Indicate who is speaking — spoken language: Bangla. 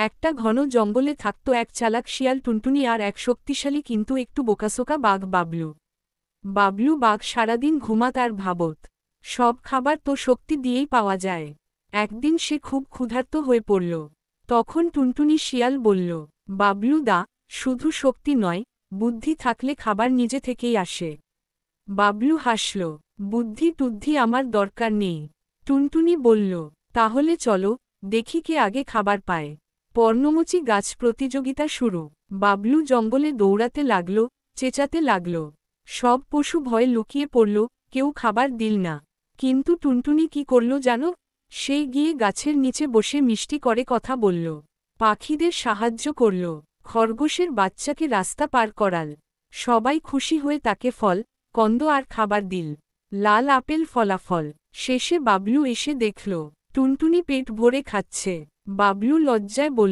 Speaker 1: একটা ঘন জঙ্গলে থাকত এক চালাক শিয়াল টুনটুনি আর এক শক্তিশালী কিন্তু একটু বোকাসোকা বাঘ বাবলু। বাবলু বাঘ সারাদিন ঘুমাত আর ভাবত, সব খাবার তো শক্তি দিয়েই পাওয়া যায়। একদিন সে খুব ক্ষুধার্ত হয়ে পড়ল। তখন টুনটুনি শিয়াল বলল, বাবলু দা, শুধু শক্তি নয়, বুদ্ধি থাকলে খাবার নিজে থেকেই আসে। বাবলু হাসল, বুদ্ধি টুদ্ধি আমার দরকার নেই। টুনটুনি বলল, তাহলে চলো, দেখি কে আগে খাবার পায়। পর্ণমোচী গাছ প্রতিযোগিতা শুরু। বাবলু জঙ্গলে দৌড়াতে লাগল, চেঁচাতে লাগল। সব পশু ভয়ে লুকিয়ে পড়ল, কেউ খাবার দিল না। কিন্তু টুনটুনি কি করল জানো? সে গিয়ে গাছের নিচে বসে মিষ্টি করে কথা বলল, পাখিদের সাহায্য করল, খরগোশের বাচ্চাকে রাস্তা পার করাল। সবাই খুশি হয়ে তাকে ফল, কন্দ আর খাবার দিল। লাল আপেল ফলাফল। শেষে বাবলু এসে দেখল টুনটুনি পেট ভরে খাচ্ছে। বাবলু লজ্জায় বলল,